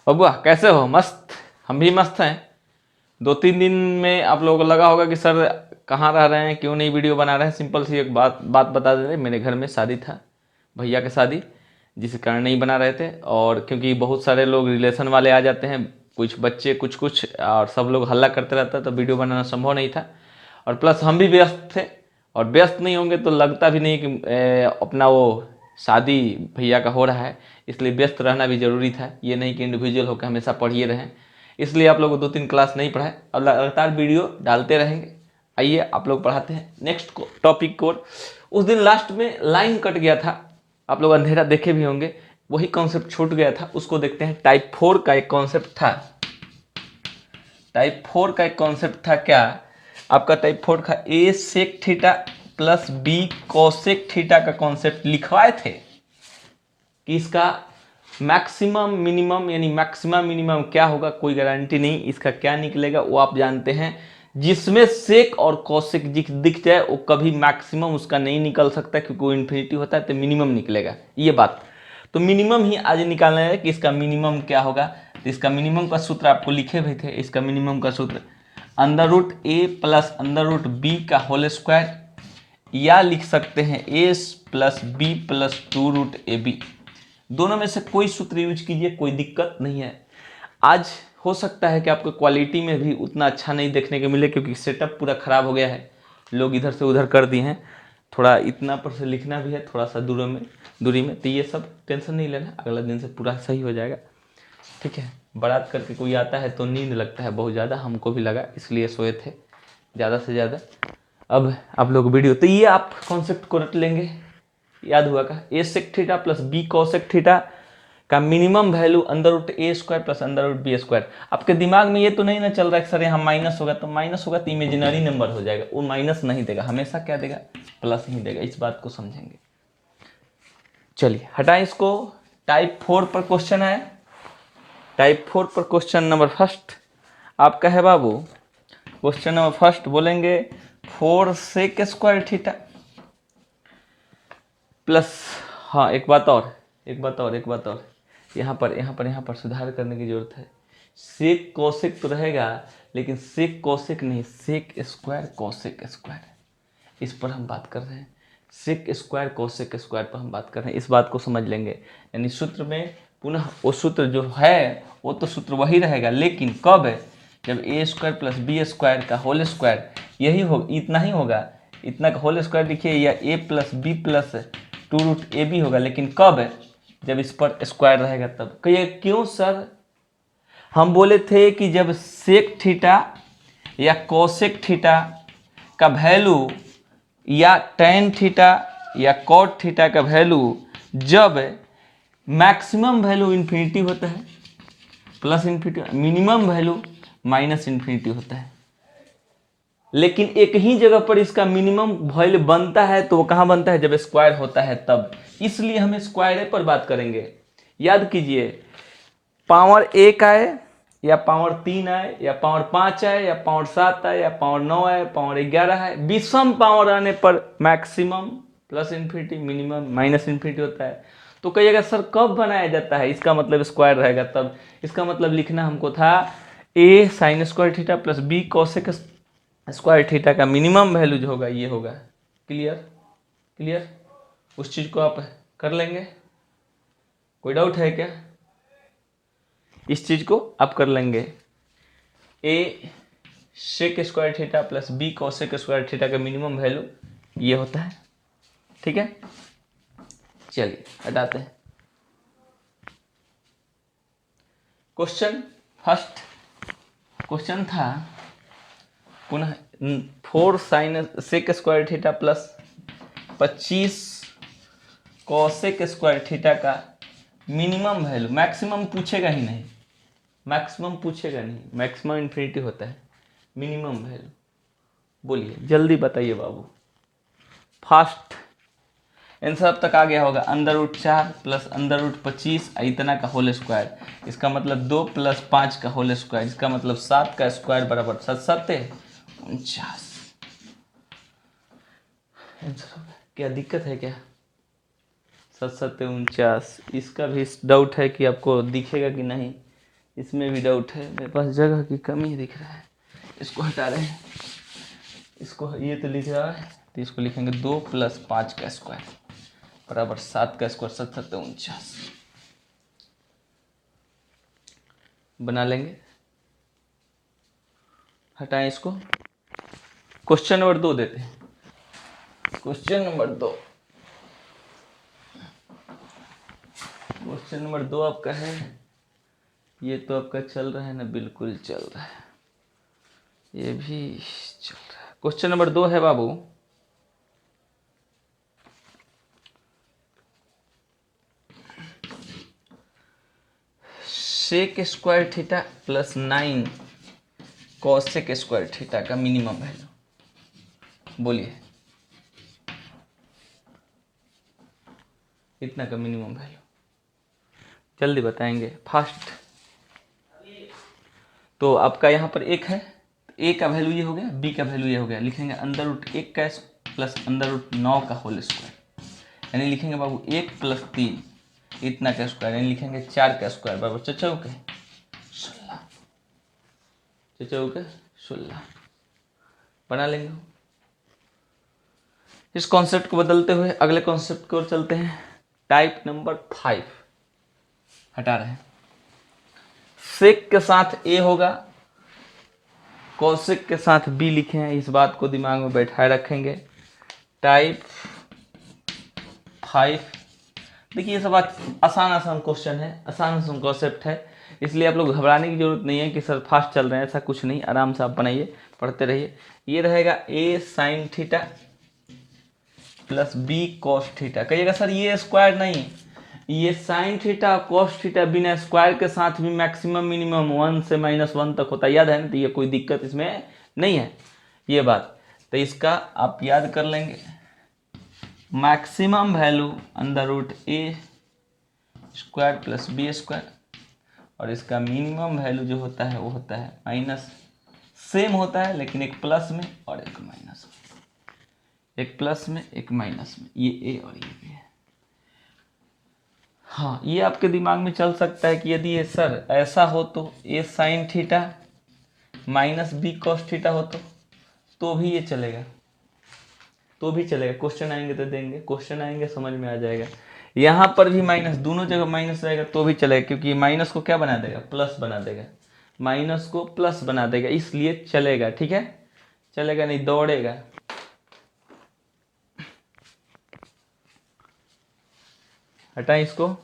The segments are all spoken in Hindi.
बबुआ कैसे हो? मस्त। हम भी मस्त हैं। 2-3 दिन में आप लोगों को लगा होगा कि सर कहाँ रह रहे हैं, क्यों नहीं वीडियो बना रहे हैं। सिंपल सी एक बात बता दे रहे, मेरे घर में शादी था, भैया की शादी, जिस कारण नहीं बना रहे थे। और क्योंकि बहुत सारे लोग रिलेशन वाले आ जाते हैं, कुछ बच्चे कुछ और सब लोग हल्ला करते रहता है, तो वीडियो बनाना संभव नहीं था। और प्लस हम भी व्यस्त थे, और व्यस्त नहीं होंगे तो लगता भी नहीं कि अपना वो शादी भैया का हो रहा है, इसलिए व्यस्त रहना भी ज़रूरी था। ये नहीं कि इंडिविजुअल होकर हमेशा पढ़िए रहें। इसलिए आप लोग को 2-3 क्लास नहीं पढ़ाए, और लगातार वीडियो डालते रहेंगे। आइए आप लोग पढ़ाते हैं नेक्स्ट टॉपिक को। उस दिन लास्ट में लाइन कट गया था, आप लोग अंधेरा देखे भी होंगे, वही कॉन्सेप्ट छूट गया था, उसको देखते हैं। टाइप 4 का एक कॉन्सेप्ट था। टाइप 4 का एक कॉन्सेप्ट था क्या आपका? टाइप 4 का A sec theta plus B cosec theta का कॉन्सेप्ट लिखवाए थे कि इसका मैक्सिमम मिनिमम यानी मैक्सिमम मिनिमम क्या होगा, कोई गारंटी नहीं। इसका क्या निकलेगा वो आप जानते हैं। जिसमें सेक और कोसेक दिख जाए वो कभी मैक्सिमम उसका नहीं निकल सकता, क्योंकि वो इन्फिनिटी होता है, तो मिनिमम निकलेगा। ये बात तो मिनिमम ही आज निकालना है कि इसका मिनिमम क्या होगा। तो इसका मिनिमम का सूत्र आपको लिखे हुए थे। इसका मिनिमम का सूत्र under root A plus under root B का होल स्क्वायर, या लिख सकते हैं A plus B plus 2 root A B. दोनों में से कोई सूत्र यूज कीजिए, कोई दिक्कत नहीं है। आज हो सकता है कि आपको क्वालिटी में भी उतना अच्छा नहीं देखने को मिले, क्योंकि सेटअप पूरा ख़राब हो गया है, लोग इधर से उधर कर दिए हैं। थोड़ा इतना पर से लिखना भी है, थोड़ा सा दूरी में, तो ये सब टेंशन नहीं लेना, अगला दिन से पूरा सही हो जाएगा। ठीक है। बारात करके कोई आता है तो नींद लगता है बहुत ज़्यादा, हमको भी लगा, इसलिए सोए थे ज़्यादा से ज़्यादा। अब आप लोग वीडियो, तो ये आप कॉन्सेप्ट को रट लेंगे, याद हुआ का A sec theta plus B cosec theta का minimum value under root A square plus under root B square. आपके दिमाग में ये तो नहीं ना चल रहा है कि सर यहाँ माइनस होगा, तो माइनस होगा तो इमेजिनरी नंबर हो जाएगा, वो माइनस नहीं देगा, हमेशा क्या देगा, प्लस ही देगा। इस बात को समझेंगे। चलिए हटाएं इसको। टाइप 4 पर क्वेश्चन है। टाइप 4 पर क्वेश्चन नंबर फर्स्ट आपका है बाबू। क्वेश्चन नंबर फर्स्ट बोलेंगे 4 सेक स्क्वायर थीटा प्लस, हाँ एक बात और यहाँ पर सुधार करने की जरूरत है। सेक कोसेक तो रहेगा, लेकिन सेक कोसेक नहीं, सेक स्क्वायर कोसेक स्क्वायर, इस पर हम बात कर रहे हैं। सेक स्क्वायर कोसेक स्क्वायर पर हम बात कर रहे हैं, इस बात को समझ लेंगे। यानी सूत्र में पुनः वो सूत्र जो है वो तो सूत्र वही रहेगा, लेकिन कब है, जब ए स्क्वायर प्लस बी स्क्वायर का होल स्क्वायर, यही हो, इतना ही होगा, इतना का होल स्क्वायर लिखिए, या A plus B plus 2 root A B होगा। लेकिन कब है, जब इस पर स्क्वायर रहेगा तब। कहिए क्यों सर? हम बोले थे कि जब सेक थीटा या कोसेक थीटा का वैल्यू या टेन थीटा या कॉट थीटा का वैल्यू जब मैक्सिमम वैल्यू इन्फिनिटी होता है plus infinity, minimum value minus infinity होता है। लेकिन एक ही जगह पर इसका मिनिमम वैल्यू बनता है, तो वो कहाँ बनता है, जब स्क्वायर होता है तब। इसलिए हम स्क्वायर पर बात करेंगे। याद कीजिए, पावर 1 आए या पावर 3 आए या पावर 5 आए या पावर 7 आए या पावर 9 आए, पावर 11 आए, विषम पावर आने पर maximum plus infinity, minimum minus infinity होता है। तो कहिएगा सर कब बनाया जाता है, इसका मतलब स्क्वायर रहेगा तब। इसका मतलब लिखना हमको था A sine square theta plus B cosec square theta का मिनिमम वैल्यू जो होगा ये होगा। क्लियर? उस चीज़ को आप कर लेंगे, कोई डाउट है क्या? इस चीज़ को आप कर लेंगे। A sec square theta plus B cosec square theta का मिनिमम वैल्यू ये होता है। ठीक है, चलिए हटाते हैं। क्वेश्चन फर्स्ट क्वेश्चन था पुनः 4 sine sec square theta plus 25 cosec square theta का मिनिमम वैल्यू। मैक्सिमम पूछेगा ही नहीं, मैक्सिमम इन्फिनिटी होता है, मिनिमम वैल्यू बोलिए, जल्दी बताइए बाबू, फास्ट। आंसर अब तक आ गया होगा। Under root 4 plus under root 25 इतना का होल स्क्वायर, इसका मतलब 2 प्लस 5 का होल स्क्वायर, इसका मतलब 7 का स्क्वायर बराबर 7 49। आंसर क्या दिक्कत है क्या? 7 49। इसका भी डाउट है कि आपको दिखेगा कि नहीं, इसमें भी डाउट है, मेरे पास जगह की कमी दिख रहा है। इसको हटा रहे हैं, इसको ये तो लिख रहा है, तो इसको लिखेंगे 2 + 5 का स्क्वायर बराबर 7 का स्क्वायर 7 × 49 बना लेंगे। हटाएं इसको। क्वेश्चन नंबर 2 देते हैं। क्वेश्चन नंबर 2 आपका है, ये तो आपका चल रहा है ना, बिल्कुल चल रहा है, ये भी चल रहा है। क्वेश्चन नंबर 2 है बाबू, sec square theta plus 9 cosec square theta का मिनिमम वैल्यू बोलिए, इतना का मिनिमम वैल्यू जल्दी बताएंगे, फास्ट। तो आपका यहाँ पर एक है, ए का वैल्यू ये हो गया, बी का वैल्यू ये हो गया, लिखेंगे √1 का प्लस √9 का होल स्क्वायर, यानी लिखेंगे बाबू 1 + 3 इतना का स्क्वायर, यानी लिखेंगे 4 का स्क्वायर बराबर चौके 16 बना लेंगे। इस कॉन्सेप्ट को बदलते हुए अगले कॉन्सेप्ट की ओर चलते हैं। टाइप नंबर 5 हटा रहे हैं। सेक के साथ ए होगा, कॉसेक के साथ बी लिखे हैं, इस बात को दिमाग में बैठाए रखेंगे। टाइप 5, देखिए ये सब आसान क्वेश्चन है, आसान कॉन्सेप्ट है, इसलिए आप लोग घबराने की जरूरत नहीं है कि सर फास्ट चल रहे हैं, ऐसा कुछ नहीं, आराम से आप बनाइए, पढ़ते रहिए। ये रहेगा a sin theta plus b cos theta. कहिएगा सर ये स्क्वायर नहीं, ये sin थीटा cos थीटा बिना स्क्वायर के साथ भी मैक्सिमम मिनिमम 1 से -1 तक होता है, याद है ना, तो ये कोई दिक्कत इसमें नहीं है ये बात, तो इसका आप याद कर लेंगे। Maximum value √a² plus b square, और इसका मिनिमम वैल्यू जो होता है वो होता है माइनस, सेम होता है लेकिन एक प्लस में और एक माइनस में, एक प्लस में एक माइनस में, ये ए और ये बी है। हाँ, ये आपके दिमाग में चल सकता है कि यदि ये सर ऐसा हो तो a sin theta minus b cos theta हो तो भी ये चलेगा, तो भी चलेगा। क्वेश्चन आएंगे तो देंगे, क्वेश्चन आएंगे समझ में आ जाएगा। यहाँ पर भी माइनस, दोनों जगह माइनस रहेगा तो भी चलेगा, क्योंकि माइनस को क्या बना देगा, प्लस बना देगा, माइनस को प्लस बना देगा, इसलिए चलेगा। ठीक है, चलेगा नहीं दौड़ेगा। हटाएं इसको।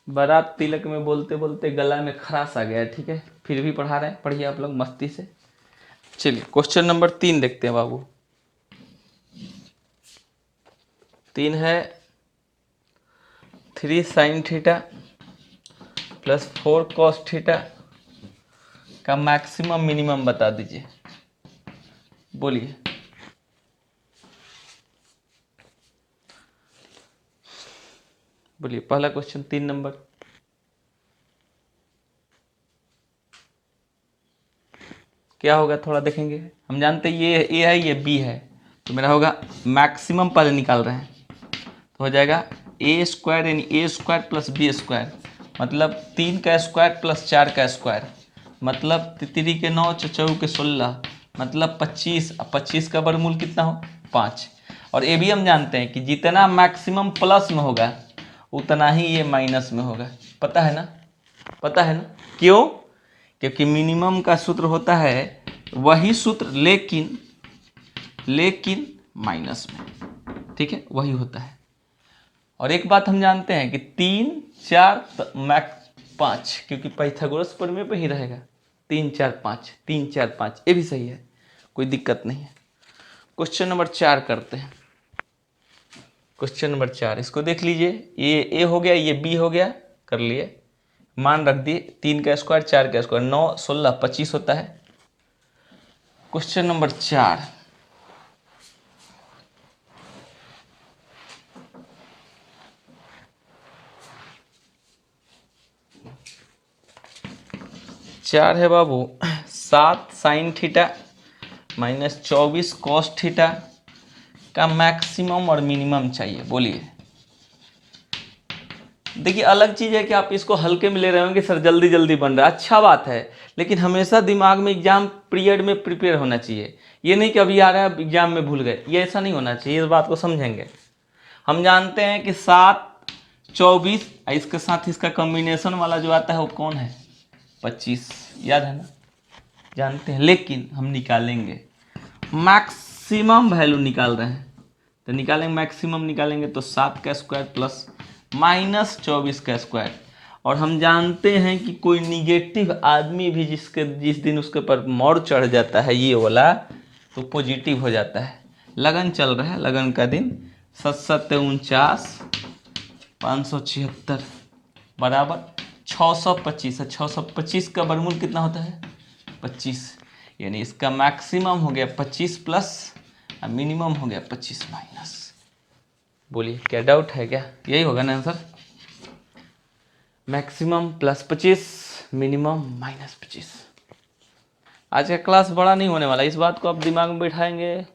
बारात तिलक में बोलते बोलते गला में खराश आ गया, ठीक है, फिर भी पढ़ा रहे हैं, पढ़िए आप लोग मस्ती से। चलिए क्वेश्चन नंबर 3 देखते हैं बाबू। 3 है 3 sin theta plus 4 cos theta का मैक्सिमम मिनिमम बता दीजिए, बोलिए। बोलिए पहला क्वेश्चन 3 नंबर। क्या होगा थोड़ा देखेंगे, हम जानते हैं ये ए है ये बी है, तो मेरा होगा मैक्सिमम पहले निकाल रहे हैं, तो हो जाएगा a² यानी a² प्लस b², मतलब 3 का स्क्वायर प्लस 4 का स्क्वायर, मतलब 3 के 9 4 के 16, मतलब 25, 25 का वर्गमूल कितना हो 5। और ये भी हम जानते हैं कि जितना मैक्सिमम प्लस में होगा उतना ही ये माइनस में होगा, पता है ना, पता है ना, क्यों? क्योंकि मिनिमम का सूत्र होता है वही सूत्र लेकिन माइनस में, ठीक है, वही होता है। और एक बात हम जानते हैं कि 3 4 मैक्स 5, क्योंकि पाइथागोरस प्रमेय पे ही रहेगा, 3 4 5, 3 4 5, ये भी सही है, कोई दिक्कत नहीं है। क्वेश्चन नंबर 4 करते हैं। क्वेश्चन नंबर 4 इसको देख लीजिए, ये ए हो गया, ये बी हो गया, कर लिए, मान रख दिए, 3 का स्क्वायर 4 का स्क्वायर, 9 16 25 होता है। क्वेश्चन नंबर 4, है बाबू 7 sin थीटा -24 cos थीटा का मैक्सिमम और मिनिमम चाहिए। बोलिए, देखिए अलग चीज़ है कि आप इसको हल्के में ले रहे होंगे, सर जल्दी जल्दी बन रहा है, अच्छा बात है, लेकिन हमेशा दिमाग में एग्जाम पीरियड में प्रिपेयर होना चाहिए। ये नहीं कि अभी आ रहा है एग्जाम में भूल गए, ये ऐसा नहीं होना चाहिए। इस बात को समझेंगे। हम जानते हैं कि 7 24 इसके साथ इसका कॉम्बिनेशन वाला जो आता है वो कौन है, 25, याद है ना, जानते हैं। लेकिन हम निकालेंगे मैक्सिमम वैल्यू निकाल रहे हैं, तो निकालेंगे मैक्सिमम निकालेंगे तो 7 का स्क्वायर प्लस -24 का स्क्वायर। और हम जानते हैं कि कोई निगेटिव आदमी भी जिस दिन उसके ऊपर मोड़ चढ़ जाता है ये वाला, तो पॉजिटिव हो जाता है। लगन चल रहा है, लगन का दिन, 7 7 49 576 बराबर 625 है। 625 का वर्गमूल कितना होता है, 25, यानी इसका मैक्सिमम हो गया 25 प्लस और मिनिमम हो गया 25 माइनस। बोलिए क्या डाउट है क्या, यही होगा ना आंसर, मैक्सिमम +25 मिनिमम -25। आज का क्लास बड़ा नहीं होने वाला, इस बात को आप दिमाग में बैठाएंगे।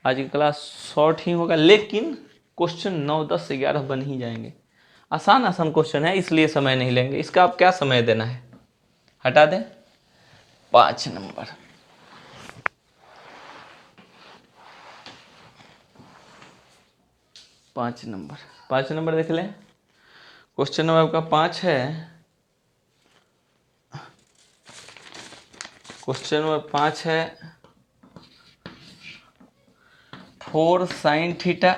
आज की क्लास शॉर्ट ही होगा, लेकिन क्वेश्चन 9 10 11 बन ही जाएंगे। आसान आसान क्वेश्चन है, इसलिए समय नहीं लेंगे। इसका आप क्या समय देना है, हटा दें 5 नंबर। पाँच नंबर देख लें। क्वेश्चन नंबर आपका 5 है। क्वेश्चन नंबर 5 है 4 sin theta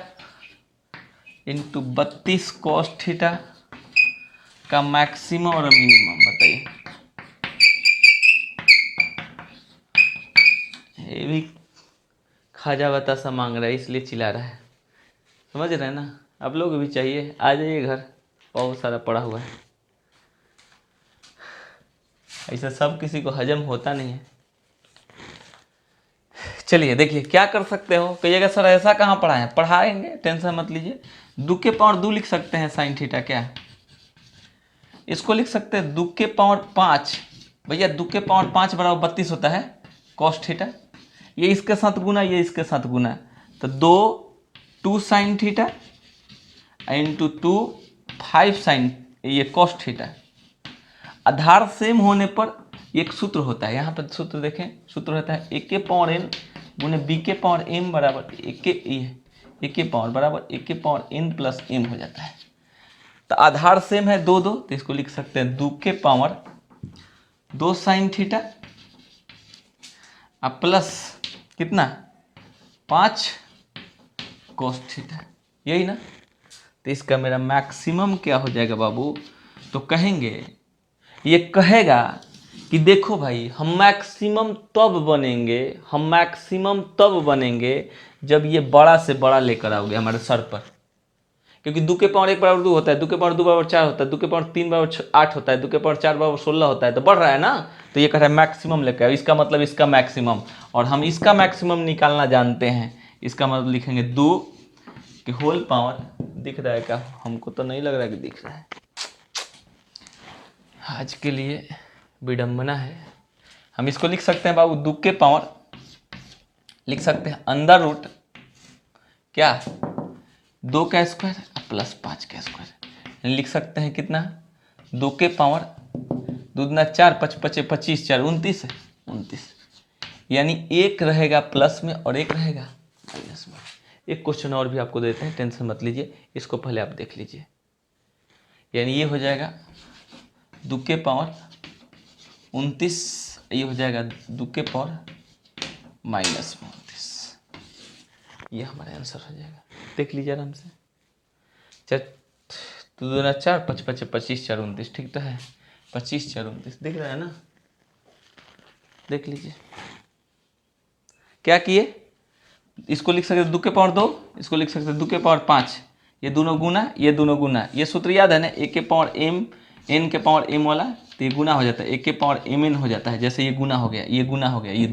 into 32 cos theta का मैक्सिमम और मिनिमम बताइए। ये भी खाजा बतासा मांग रहा है, इसलिए चिल्ला रहा है, समझ रहे हैं ना। आप लोग भी चाहिए, आ जाइए घर, बहुत सारा पड़ा हुआ है। ऐसा सब किसी को हजम होता नहीं है। चलिए देखिए क्या कर सकते हो, कहिएगा सर ऐसा कहाँ पढ़ा है, पढ़ाएंगे, टेंशन मत लीजिए। 2 के पावर 2 लिख सकते हैं साइन थीटा, क्या इसको लिख सकते हैं 2 के पावर 5। भैया 2 के पावर 5 बराबर 32 होता है कॉस थीटा, ये इसके साथ गुना, ये इसके साथ गुना, तो 2 साइन थीटा इंटू 2 5 साइन ये कॉस थीटा। आधार सेम होने पर एक सूत्र होता है, यहाँ पर सूत्र देखें, सूत्र होता है ए के पावर एन गुने बी के पावर एम बराबर ए के पावर बराबर ए के पावर एन प्लस एम हो जाता है। तो आधार सेम है 2 2, तो इसको लिख सकते हैं 2 के पावर 2 साइन थीटा अब प्लस कितना 5 कोस थीटा, यही ना। तो इसका मेरा मैक्सिमम क्या हो जाएगा बाबू, तो कहेंगे, ये कहेगा कि देखो भाई हम मैक्सिमम तब बनेंगे जब ये बड़ा से बड़ा लेकर आओगे हमारे सर पर, क्योंकि 2 के पावर 1 बराबर 2 होता है, 2 के पावर 2 बराबर 4 होता है, 2 के पावर 3 बराबर 8 होता है, 2 के पावर 4 बराबर 16 होता है, तो बढ़ रहा है ना। तो ये कह रहा है मैक्सिमम लेकर आओ, इसका मतलब इसका मैक्सिमम, और हम इसका मैक्सिमम निकालना जानते हैं। इसका मतलब लिखेंगे 2 के होल पावर, दिख रहा है क्या, हमको तो नहीं लग रहा है कि दिख रहा है। आज के लिए विडंबना है। हम इसको लिख सकते हैं बाबू 2 के पावर, लिख सकते हैं अंडर रूट क्या 2 का स्क्वायर प्लस 5 का स्क्वायर, लिख सकते हैं कितना 2 के पावर 2 दूना 4 5 5 25 4 29, यानी एक रहेगा प्लस में और एक रहेगा माइनस में। एक क्वेश्चन और भी आपको देते हैं, टेंशन मत लीजिए, इसको पहले आप देख लीजिए। यानी ये हो जाएगा 2 के पावर 29, ये हो जाएगा 2 के पावर -29, ये हमारा आंसर हो जाएगा। देख लीजिए आराम से, 2 दूना 4 5 5 25 4 29, ठीक तो है, 25 4 29 दिख रहा है ना। देख लीजिए क्या किए, इसको लिख सकते 2 के पावर 2, इसको लिख सकते 2 के पावर 5, ये दोनों गुना, ये दोनों गुना, ये सूत्र याद है ना, ए के पावर एम एन के पावर एम वाला, तो ये गुना हो जाता है, ए के पावर एम एन हो जाता है। जैसे ये गुना हो गया, ये गुना हो गया, ये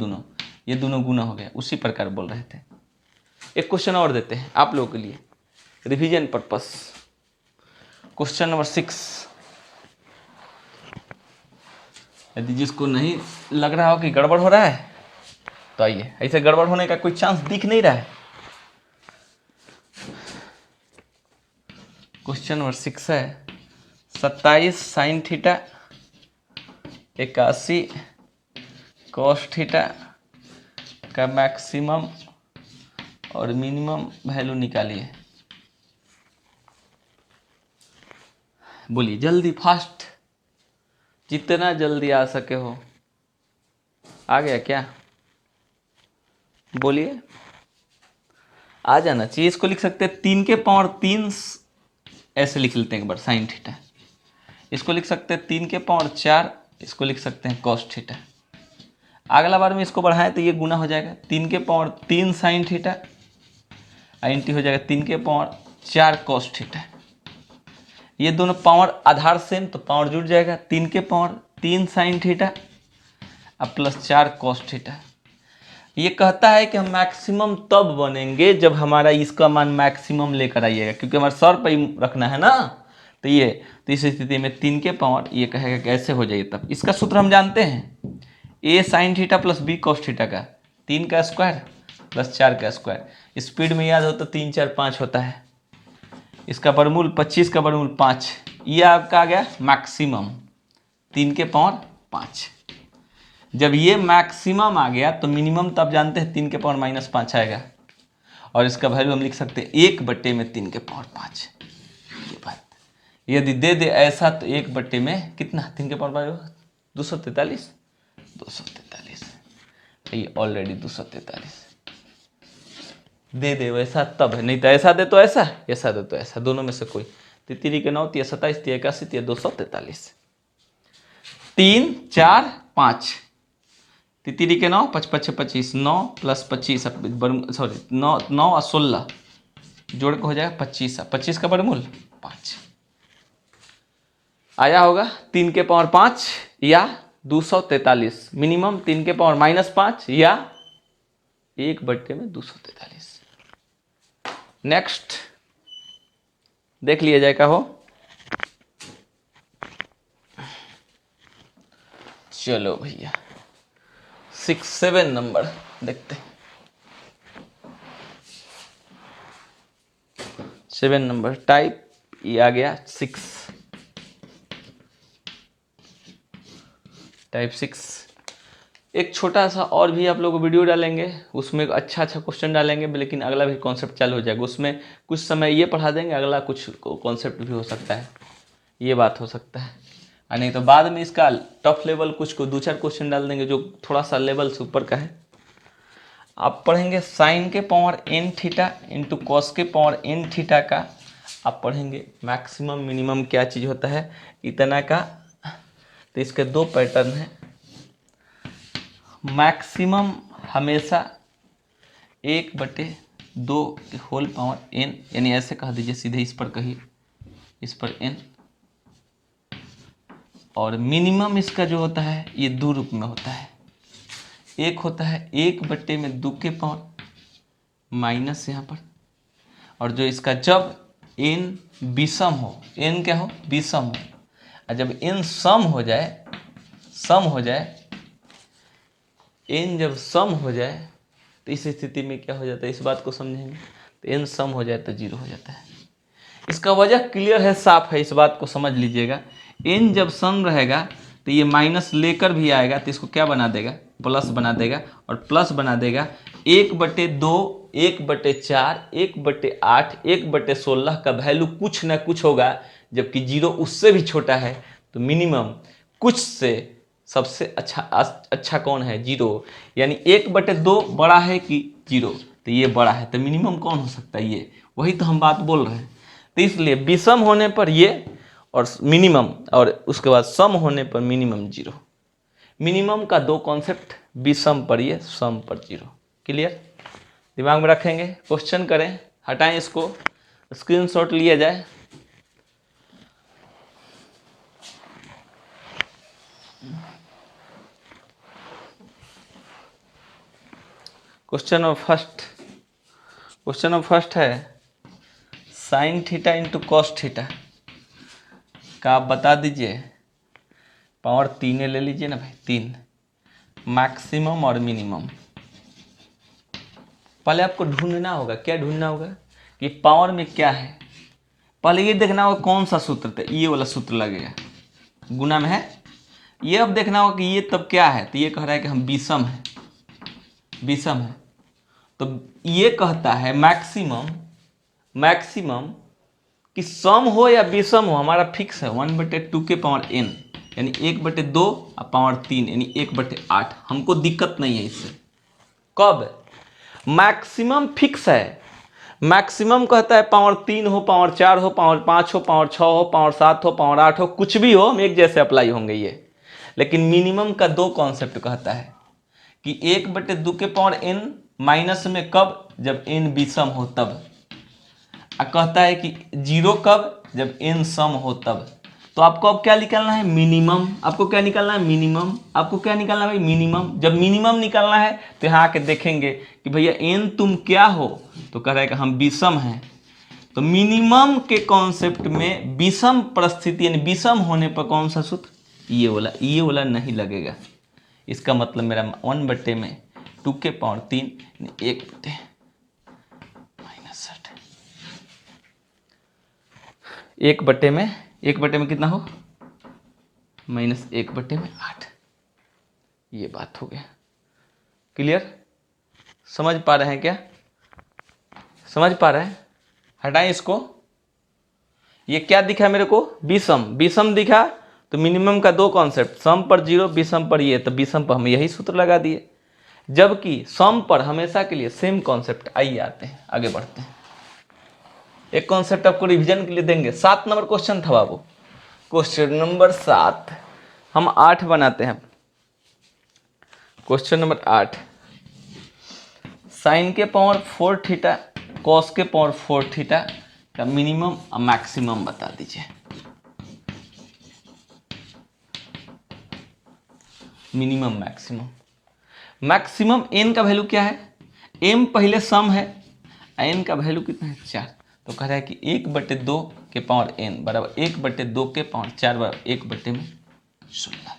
दोनों गुना हो गया, उसी प्रकार बोल रहे थे। एक क्वेश्चन और देते हैं आप लोगों के लिए रिवीजन पर्पस। क्वेश्चन नंबर 6, यदि जिसको नहीं लग रहा हो कि गड़बड़ हो रहा है तो आइए, ऐसे गड़बड़ होने का कोई चांस दिख नहीं रहा है। क्वेश्चन नंबर 6 है 27 साइन थीटा 81 कॉस थीटा का मैक्सिमम और मिनिमम वैल्यू निकालिए। बोलिए जल्दी, फास्ट, जितना जल्दी आ सके हो। आ गया क्या? बोलिए, आ जाना चाहिए। इसको लिख सकते हैं 3 के पावर 3, ऐसे लिख लेते हैं एक बार साइन थीटा। इसको लिख सकते हैं 3 के पावर 4, इसको लिख सकते हैं कॉस थीटा। अगला बार में इसको बढ़ाएं तो ये गुना हो जाएगा 3 के पावर 3 साइन थीटा, इंटी हो जाएगा 3 के पावर 4 कॉस थीटा। ये दोनों पावर आधार सेम, तो पावर जुड़ जाएगा 3 के पावर 3 साइन थीटा अब प्लस 4 कॉस थीटा। ये कहता है कि हम मैक्सिमम तब बनेंगे जब हमारा इसका मान मैक्सिमम लेकर आइएगा, क्योंकि हमारे सर पर ही रखना है ना। तो इस स्थिति में 3 के पावर ये कहेगा कि ऐसे हो जाइए। तब इसका सूत्र हम जानते हैं, A sine theta plus B cos theta का 3 का स्क्वायर प्लस 4 का स्क्वायर। स्पीड में याद हो तो 3 4 5 होता है। इसका वर्गमूल 25 का वर्गमूल 5, ये आपका आ गया मैक्सिमम 3 के पावर 5। जब ये मैक्सिमम आ गया तो मिनिमम तब जानते हैं 3 के पावर -5 आएगा, और इसका वैल्यू हम लिख सकते हैं 1/3 के पावर 5। ये बात यदि दे दे ऐसा तो 1/, में कितना 3 के पावर 243, 243 ये ऑलरेडी 243 दे दे वैसा तब है, नहीं तो ऐसा दे तो ऐसा, ऐसा दे तो ऐसा, दोनों में से कोई। 3 के 9, 3 27, 3 81, 3 243, 3 4 5, 3 के 9, 5 5 25, 9 + 25, सॉरी 9 9 और 16 जोड़ के हो जाएगा 25, 25 का वर्गमूल 5 आया होगा। 3 के पावर 5 या 243, मिनिमम 3 के पावर -5 या 1/243। नेक्स्ट देख लिया जाए का हो। चलो भैया 6 7 नंबर देखते हैं। 7 नंबर टाइप ये आ गया 6, टाइप 6। एक छोटा सा और भी आप लोग वीडियो डालेंगे, उसमें अच्छा क्वेश्चन डालेंगे, लेकिन अगला भी कॉन्सेप्ट चालू हो जाएगा। उसमें कुछ समय ये पढ़ा देंगे, अगला कुछ कॉन्सेप्ट भी हो सकता है, ये बात हो सकता है। और नहीं तो बाद में इसका टफ लेवल कुछ को 2-4 क्वेश्चन डाल देंगे जो थोड़ा सा लेवल से ऊपर का है। आप पढ़ेंगे साइन के power n theta into cos के पावर n थीटा का, आप पढ़ेंगे मैक्सिमम मिनिमम क्या चीज़ होता है इतना का। तो इसके 2 पैटर्न हैं। मैक्सिमम हमेशा 1/2 के होल पावर n, यानी ऐसे कह दीजिए सीधे, इस पर कहिए, इस पर n। और मिनिमम इसका जो होता है ये 2 रूप में होता है। एक होता है 1/2 के पावर माइनस यहाँ पर, और जो इसका जब n विषम हो, n क्या हो विषम हो, और जब n सम हो जाए, n जब सम हो जाए तो इस स्थिति में क्या हो जाता है, इस बात को समझेंगे। तो n सम हो जाए तो 0 हो जाता है। इसका वजह क्लियर है, साफ है, इस बात को समझ लीजिएगा। n जब सम रहेगा तो ये माइनस लेकर भी आएगा, तो इसको क्या बना देगा, प्लस बना देगा, और प्लस बना देगा 1/2, 1/4, 1/8, 1/16 का वैल्यू कुछ ना कुछ होगा, जबकि 0 उससे भी छोटा है। तो मिनिमम कुछ से सबसे अच्छा कौन है, 0, यानी 1/2 बड़ा है कि 0, तो ये बड़ा है, तो मिनिमम कौन हो सकता है, ये, वही तो हम बात बोल रहे हैं। तो इसलिए विषम होने पर ये और मिनिमम, और उसके बाद सम होने पर मिनिमम 0। मिनिमम का 2 कॉन्सेप्ट, विषम पर ये, सम पर 0। क्लियर, दिमाग में रखेंगे। क्वेश्चन करें, हटाएं इसको, स्क्रीनशॉट लिया जाए। क्वेश्चन नंबर फर्स्ट है sine theta into cos theta का आप बता दीजिए, पावर 3 ले लीजिए ना भाई, 3, मैक्सिमम और मिनिमम। पहले आपको ढूंढना होगा, क्या ढूंढना होगा कि पावर में क्या है। पहले ये देखना होगा कौन सा सूत्र था, ये वाला सूत्र लगेगा, गुना में है। ये अब देखना होगा कि ये तब क्या है, तो ये कह रहा है कि हम विषम है, विषम है। तो ये कहता है मैक्सिमम, मैक्सिमम कि सम हो या विषम हो हमारा फिक्स है 1/2 के पावर n, यानी 1/2 और पावर 3 यानी 1/8। हमको दिक्कत नहीं है इससे। कब मैक्सिमम फिक्स है, मैक्सिमम कहता है पावर 3 हो, पावर 4 हो, पावर 5 हो, पावर 6 हो, पावर 7 हो, पावर 8 हो, कुछ भी हो, हम एक जैसे अप्लाई होंगे ये। लेकिन मिनिमम का दो कॉन्सेप्ट कहता है कि 1/2 के पावर n माइनस में कब, जब n विषम हो तब। कहता है कि 0 कब, जब n सम हो तब। तो आपको अब क्या निकालना है, मिनिमम। आपको क्या निकालना है, मिनिमम। आपको क्या निकालना है भाई, मिनिमम। जब मिनिमम निकालना है तो यहाँ आके देखेंगे कि भैया n तुम क्या हो, तो कह रहा है कि हम विषम हैं। तो मिनिमम के कॉन्सेप्ट में विषम परिस्थिति यानी विषम होने पर कौन सा सूत्र, ये वाला नहीं लगेगा। इसका मतलब मेरा 1/2 के पावर 3 (1/(1/में कितना हो, -1/8। ये बात हो गया। क्लियर, समझ पा रहे हैं क्या, समझ पा रहे हैं। हटाएं इसको। ये क्या दिखा मेरे को, विषम, विषम दिखा तो मिनिमम का दो कॉन्सेप्ट, सम पर 0, विषम पर ये, तो विषम पर हम यही सूत्र लगा दिए। जबकि सम पर हमेशा के लिए सेम कॉन्सेप्ट। आइए आते हैं, आगे बढ़ते हैं। एक कॉन्सेप्ट आपको रिवीजन के लिए देंगे। 7 नंबर क्वेश्चन था बाबू, क्वेश्चन नंबर 7। हम 8 बनाते हैं। क्वेश्चन नंबर 8, साइन के पावर 4 थीटा कॉस के पावर 4 थीटा का मिनिमम और मैक्सिमम बता दीजिए। मिनिमम मैक्सिमम, मैक्सिमम n का वैल्यू क्या है, m पहले सम है, n का वैल्यू कितना है 4। तो कह रहा है कि 1/2 के पावर n बराबर 1/2 के पावर 4 बराबर 1/16।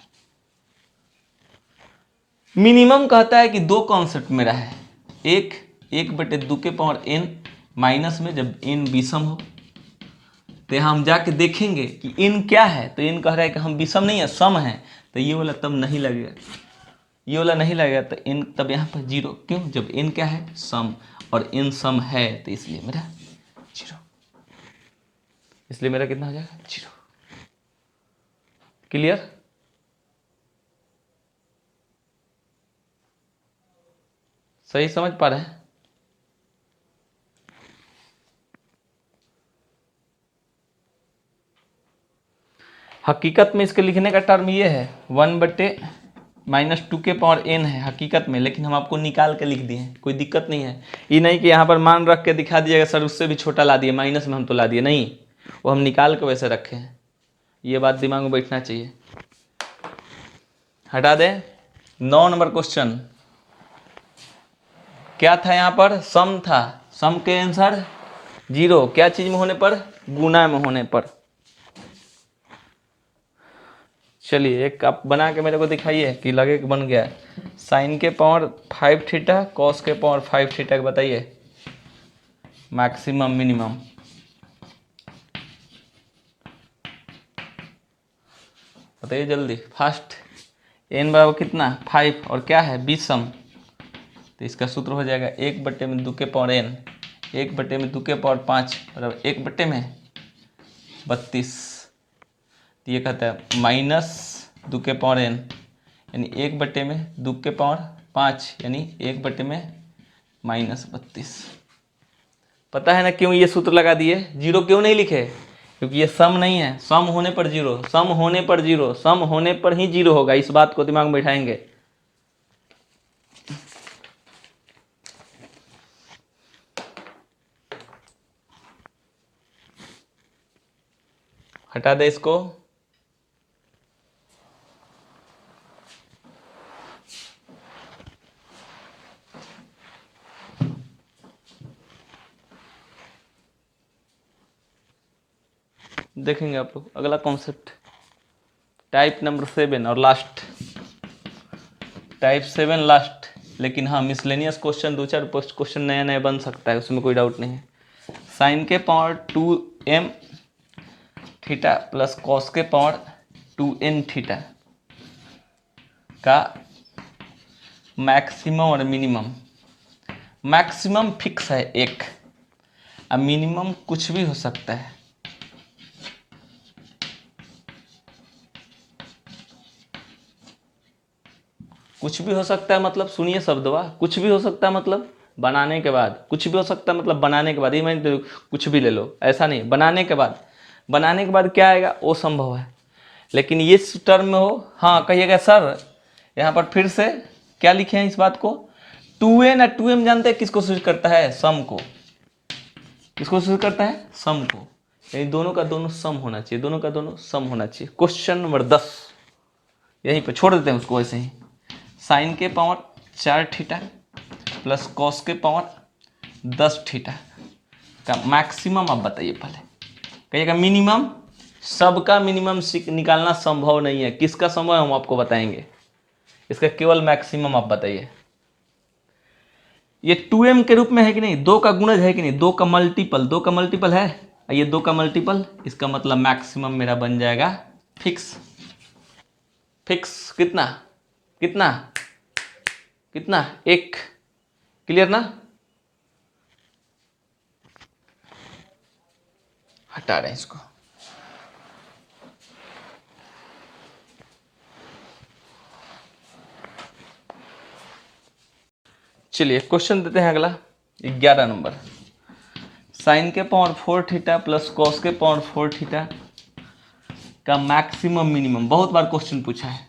मिनिमम कहता है कि दो कॉन्सेप्ट मेरा है, एक 1/2 के पावर n माइनस में जब n विषम हो, तो यहाँ हम जाके देखेंगे कि n क्या है। तो n कह रहा है कि हम विषम नहीं है, सम है, तो ये वाला तब नहीं लगेगा, ये वाला नहीं लगेगा। तो n तब यहाँ पर 0, क्यों, जब n क्या है, सम, और n सम है, तो इसलिए मेरा 0, इसलिए मेरा कितना हो जाएगा 0। क्लियर, सही समझ पा रहे हैं। हकीकत में इसके लिखने का टर्म ये है 1/-2 के पावर n है हकीकत में, लेकिन हम आपको निकाल के लिख दिए हैं, कोई दिक्कत नहीं है। ये नहीं कि यहाँ पर मान रख के दिखा दिएगा सर उससे भी छोटा ला दिए, माइनस में हम तो ला दिए, नहीं, वो हम निकाल के वैसे रखे हैं। ये बात दिमाग में बैठना चाहिए। हटा दें। 9 नंबर क्वेश्चन क्या था, यहाँ पर सम था, सम के आंसर 0, क्या चीज में होने पर, गुना में होने पर। चलिए एक आप बना के मेरे को दिखाइए कि लगे कि बन गया। साइन के पावर 5 थीटा कॉस के पावर 5 थीटा बताइए मैक्सिमम मिनिमम। बताइए जल्दी फास्ट। n बराबर कितना 5 और क्या है विषम, तो इसका सूत्र हो जाएगा 1/2 के पावर n, 1/2 के पावर 5 बराबर 1/32। तो ये कहता है -2 के पावर n यानी 1/2 के पावर 5 यानी 1/32। पता है ना क्यों ये सूत्र लगा दिए, 0 क्यों नहीं लिखे, क्योंकि ये सम नहीं है, सम होने पर 0, सम होने पर 0, सम होने पर ही 0 होगा। इस बात को दिमाग में बैठाएंगे। हटा दे इसको। देखेंगे आप लोग अगला कॉन्सेप्ट, टाइप नंबर 7 और लास्ट, टाइप 7 लास्ट। लेकिन हाँ मिसलेनियस क्वेश्चन 2-4 क्वेश्चन नया नया बन सकता है, उसमें कोई डाउट नहीं है। साइन के power 2m theta plus cos के पावर 2n थीटा का मैक्सिमम और मिनिमम, मैक्सिमम फिक्स है एक, अब मिनिमम कुछ भी हो सकता है। कुछ भी हो सकता है मतलब सुनिए शब्दवा, कुछ भी हो सकता है मतलब बनाने के बाद, कुछ भी हो सकता है मतलब बनाने के बाद, ये मैं कुछ भी ले लो ऐसा नहीं, बनाने के बाद, बनाने के बाद क्या आएगा वो संभव है, लेकिन ये टर्म में हो। हाँ कहिएगा सर यहाँ पर फिर से क्या लिखे हैं इस बात को, 2n और 2m जानते हैं किसको सूचित करता है, सम को, किसको सूचित करता है, सम को, यानी दोनों का दोनों सम होना चाहिए, दोनों का दोनों सम होना चाहिए। क्वेश्चन नंबर 10 यहीं पे छोड़ देते हैं उसको ऐसे ही, साइन के पावर 4 थीटा प्लस कॉस के पावर 10 थीटा का मैक्सिमम आप बताइए पहले, कहिएगा मिनिमम, सबका मिनिमम निकालना संभव नहीं है, किसका संभव है हम आपको बताएंगे, इसका केवल मैक्सिमम आप बताइए। ये 2m के रूप में है कि नहीं, 2 का गुणज है कि नहीं, 2 का मल्टीपल, 2 का मल्टीपल है, ये 2 का मल्टीपल, इसका मतलब मैक्सिमम मेरा बन जाएगा फिक्स, फिक्स कितना कितना कितना 1, क्लियर ना, हटा रहे हैं इसको। चलिए क्वेश्चन देते हैं अगला 11 नंबर, साइन के पावर 4 थीटा प्लस कॉस के पावर 4 थीटा का मैक्सिमम मिनिमम, बहुत बार क्वेश्चन पूछा है,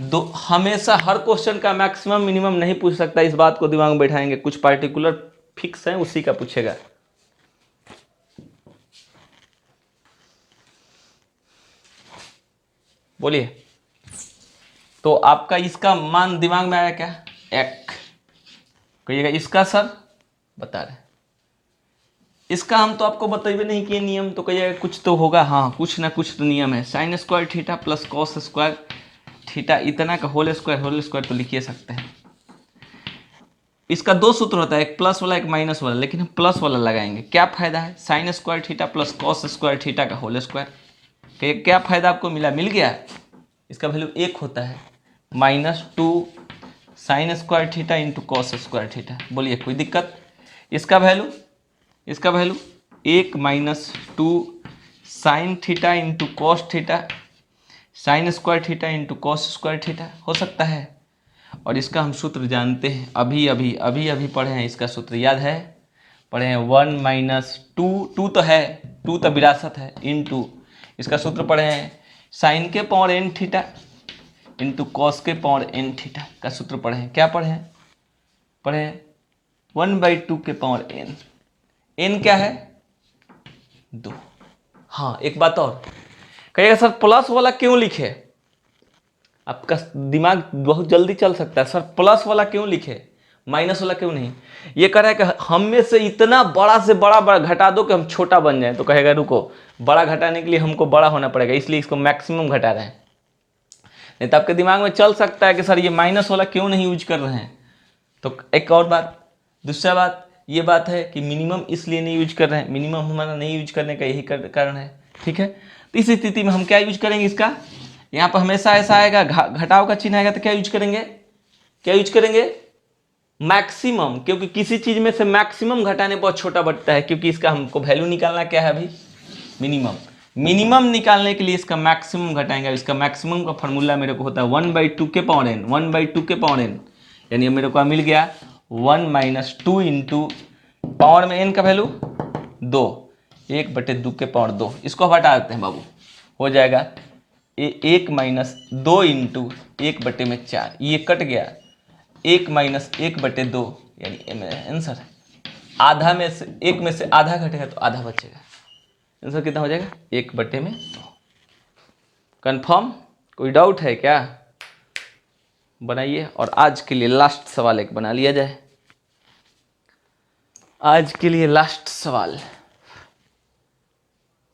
दो हमेशा हर क्वेश्चन का मैक्सिमम मिनिमम नहीं पूछ सकता, इस बात को दिमाग में बैठाएंगे, कुछ पार्टिकुलर फिक्स है उसी का पूछेगा। बोलिए, तो आपका इसका मान दिमाग में आया क्या, 1, कहिएगा इसका सर बता रहे, इसका हम तो आपको बताइए नहीं कि नियम, तो कहिएगा कुछ तो होगा, हाँ कुछ ना कुछ तो नियम है, sign square theta plus cos square theta इतना का होल स्क्वायर तो लिखिए सकते हैं। इसका 2 सूत्र होता है, एक प्लस वाला एक माइनस वाला, लेकिन हम प्लस वाला लगाएंगे, क्या फायदा है, sign square theta plus cos square theta का होल स्क्वायर, क्या फायदा आपको मिला, मिल गया, इसका वैल्यू 1 होता है, -2 sine square theta into cos square theta, बोलिए कोई दिक्कत, इसका value 1 - 2 sine theta into cos theta sine square theta into cos square theta हो सकता है, और इसका हम सूत्र जानते हैं, अभी अभी पढ़े हैं, इसका सूत्र याद है, पढ़े हैं 1 - 2 तो है, 2 तो विरासत है, इंटू इसका सूत्र पढ़े हैं साइन के power n theta into cos के पावर n थीटा का सूत्र पढ़े हैं, क्या पढ़े हैं, पढ़े हैं 1/2 के पावर n क्या है 2। हाँ एक बात और, कहिएगा सर प्लस वाला क्यों लिखे, आपका दिमाग बहुत जल्दी चल सकता है, सर प्लस वाला क्यों लिखे माइनस वाला क्यों नहीं, ये कह रहा है कि हम में से इतना बड़ा से बड़ा घटा दो कि हम छोटा बन जाए, तो कहेगा रुको बड़ा घटाने के लिए हमको बड़ा होना पड़ेगा, इसलिए इसको मैक्सिमम घटा रहे हैं, नहीं तो आपके दिमाग में चल सकता है कि सर ये माइनस वाला क्यों नहीं यूज कर रहे हैं। तो एक और बात, दूसरा बात ये बात है कि मिनिमम इसलिए नहीं यूज कर रहे हैं, मिनिमम हमारा नहीं यूज करने का यही कारण है, ठीक है। तो इस स्थिति में हम क्या यूज करेंगे, इसका यहाँ पर हमेशा ऐसा आएगा घटाव का चिन्ह आएगा, तो क्या यूज करेंगे, क्या यूज करेंगे मैक्सिमम, क्योंकि किसी चीज में से मैक्सिमम घटाने बहुत छोटा बढ़ता है, क्योंकि इसका हमको वैल्यू निकालना क्या है अभी मिनिमम, मिनिमम निकालने के लिए इसका मैक्सिमम घटाएंगे, इसका मैक्सिमम का फॉर्मूला मेरे को होता है 1/2 के पावर n, 1/2 के पावर n, यानी मेरे को मिल गया 1 - 2 इंटू पावर में n का वैल्यू 2, 1/2 के पावर 2, इसको हटा देते हैं बाबू, हो जाएगा 1 - 2 इंटू 1/4, ये कट गया 1 - 1/2, यानी आंसर आधा में से 1 में से आधा घटेगा तो आधा बचेगा, आंसर कितना हो जाएगा 1/2। कंफर्म, कोई डाउट है क्या, बनाइए। और आज के लिए लास्ट सवाल एक बना लिया जाए, आज के लिए लास्ट सवाल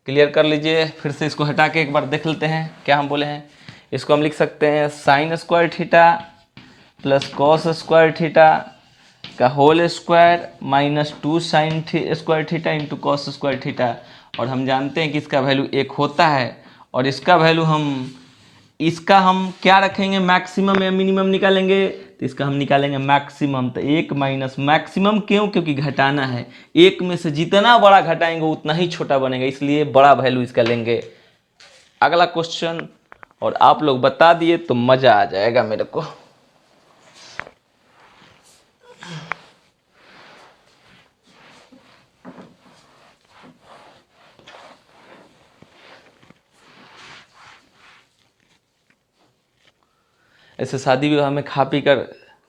क्लियर कर लीजिए, फिर से इसको हटा के एक बार देख लेते हैं क्या हम बोले हैं। इसको हम लिख सकते हैं sine square theta plus cos square theta का whole square minus 2 sine square theta into cos square theta. और हम जानते हैं कि इसका वैल्यू 1 होता है, और इसका वैल्यू हम क्या रखेंगे, मैक्सिमम या मिनिमम निकालेंगे, तो इसका हम निकालेंगे मैक्सिमम। तो 1 माइनस मैक्सिमम क्यों, क्योंकि घटाना है, 1 में से जितना बड़ा घटाएंगे उतना ही छोटा बनेगा, इसलिए बड़ा वैल्यू इसका लेंगे। अगला क्वेश्चन, और आप लोग बता दिए तो मजा आ जाएगा मेरे को। ऐसे शादी विवाह में खा पी कर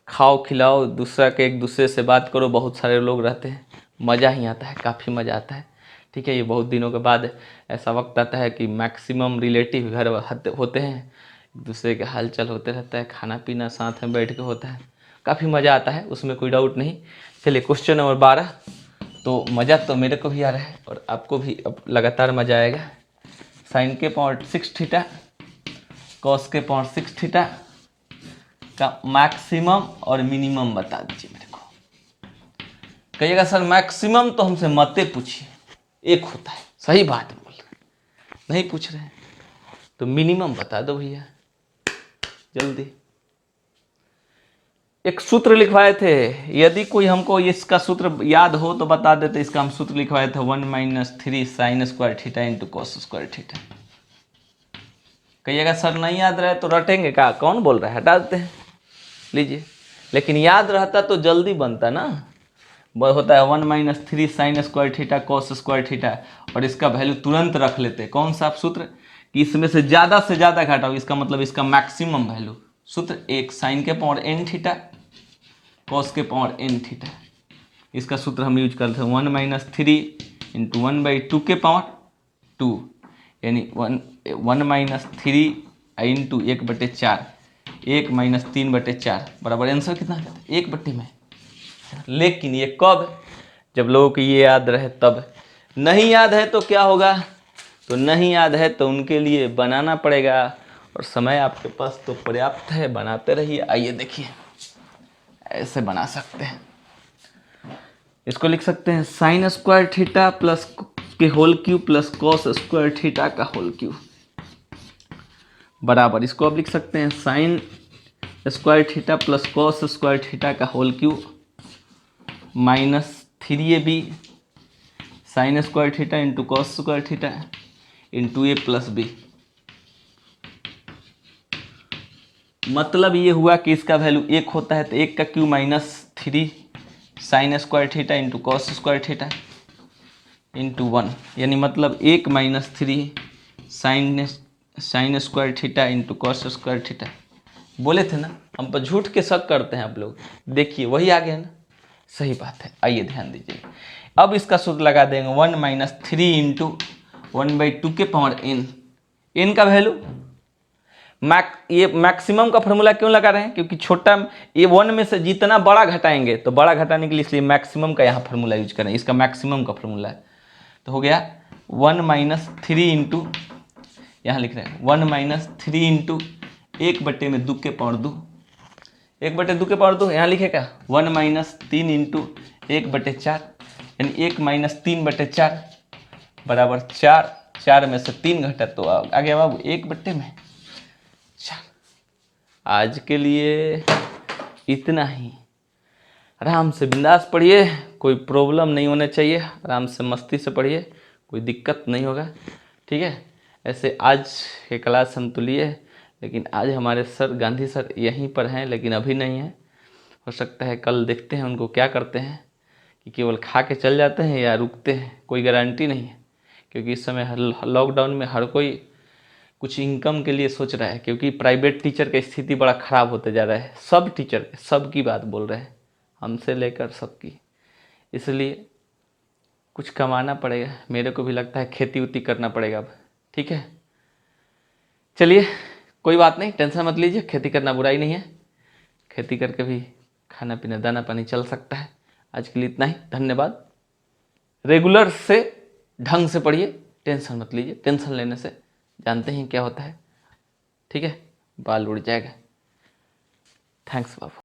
खाओ खिलाओ, दूसरा के एक दूसरे से बात करो, बहुत सारे लोग रहते हैं, मज़ा ही आता है, काफ़ी मज़ा आता है। ठीक है, ये बहुत दिनों के बाद ऐसा वक्त आता है कि मैक्सिमम रिलेटिव घर होते हैं, एक दूसरे के हालचाल होते रहता है, खाना पीना साथ में बैठ के होता है, काफ़ी मज़ा आता है, उसमें कोई डाउट नहीं। चलिए क्वेश्चन नंबर 12। तो मज़ा तो मेरे को भी आ रहा है और आपको भी अब लगातार मज़ा आएगा। साइन के पावर 6 थीटा कॉस के पावर 6 थीटा का मैक्सिमम और मिनिमम बता दीजिए मेरे को। कहिएगा सर मैक्सिमम तो हमसे मत पूछिए, 1 होता है, सही बात बोल रहे, नहीं पूछ रहे हैं तो मिनिमम बता दो भैया जल्दी। एक सूत्र लिखवाए थे, यदि कोई हमको इसका सूत्र याद हो तो बता देते। इसका हम सूत्र लिखवाए थे 1 - 3 sign square theta into cos square theta. कहिएगा सर नहीं याद रहे तो रटेंगे का, कौन बोल रहा है, हटा देते हैं, लीजिए। लेकिन याद रहता तो जल्दी बनता ना। वो होता है 1 - 3 sign square theta cos square theta, और इसका वैल्यू तुरंत रख लेते। कौन सा सूत्र, कि इसमें से ज़्यादा घटाओ, इसका मतलब इसका मैक्सिमम वैल्यू। सूत्र 1 साइन के पावर n थीटा कॉस के पावर n थीटा, इसका सूत्र हम यूज करते हैं 1 - 3 इंटू 1/2 के पावर 2, यानी 1 - 3 इंटू 1/4, 1 - 3/4 बराबर आंसर कितना आता है 1/में। लेकिन ये कब, जब लोगों को ये याद रहे तब। नहीं याद है तो क्या होगा, तो नहीं याद है तो उनके लिए बनाना पड़ेगा, और समय आपके पास तो पर्याप्त है, बनाते रहिए। आइए देखिए, ऐसे बना सकते हैं, इसको लिख सकते हैं साइन स्क्वायर थीटा प्लस के whole cube plus cos square theta का होल क्यूब बराबर, इसको अब लिख सकते हैं sine square theta plus cos square theta का whole cube -3ab sine square theta into cos square theta into a plus b। मतलब ये हुआ कि इसका वैल्यू 1 होता है, तो 1 का cube -3 sign square theta into cos square theta into 1, यानी मतलब 1 - 3 sign square theta into cos square theta. बोले थे ना, हम पर झूठ के शक करते हैं आप लोग, देखिए वही आ गया ना, सही बात है। आइए ध्यान दीजिए, अब इसका सूत्र लगा देंगे 1 - 3 इंटू 1/2 के पावर n का वैल्यू ये मैक्सिमम का फॉर्मूला क्यों लगा रहे हैं, क्योंकि छोटा ये 1 में से जितना बड़ा घटाएंगे तो बड़ा घटाने के लिए, इसलिए मैक्सिमम का यहाँ फॉर्मूला यूज करें, इसका मैक्सिमम का फॉर्मूला है। तो हो गया 1 - 3 इंटू, यहाँ लिख रहे हैं 1 - 3 इंटू 1/2 के पावर 2, 1/2 के पावर 2 यहाँ लिखेगा 1 - 3 इंटू 1/4, यानी 1 - 3/4 बराबर 4, 4 में से 3 घटा तो आ गया बाबू 1/में। आज के लिए इतना ही, आराम से बिंदास पढ़िए, कोई प्रॉब्लम नहीं होना चाहिए, आराम से मस्ती से पढ़िए, कोई दिक्कत नहीं होगा, ठीक है। ऐसे आज के क्लास हम तो लिए, लेकिन आज हमारे सर गांधी सर यहीं पर हैं, लेकिन अभी नहीं है, हो सकता है कल देखते हैं उनको क्या करते हैं, कि केवल खा के चल जाते हैं या रुकते हैं, कोई गारंटी नहीं है, क्योंकि इस समय लॉकडाउन में हर कोई कुछ इनकम के लिए सोच रहा है, क्योंकि प्राइवेट टीचर की स्थिति बड़ा ख़राब होते जा रहा है, सब टीचर, सब की बात बोल रहे हैं, हमसे लेकर सबकी, इसलिए कुछ कमाना पड़ेगा। मेरे को भी लगता है खेती उती करना पड़ेगा अब, ठीक है। चलिए कोई बात नहीं, टेंशन मत लीजिए, खेती करना बुराई नहीं है, खेती करके भी खाना पीना दाना पानी चल सकता है। आज के लिए इतना ही, धन्यवाद। रेगुलर से ढंग से पढ़िए, टेंशन मत लीजिए, टेंशन लेने से जानते हैं क्या होता है, ठीक है, बाल उड़ जाएगा। थैंक्स बाबू।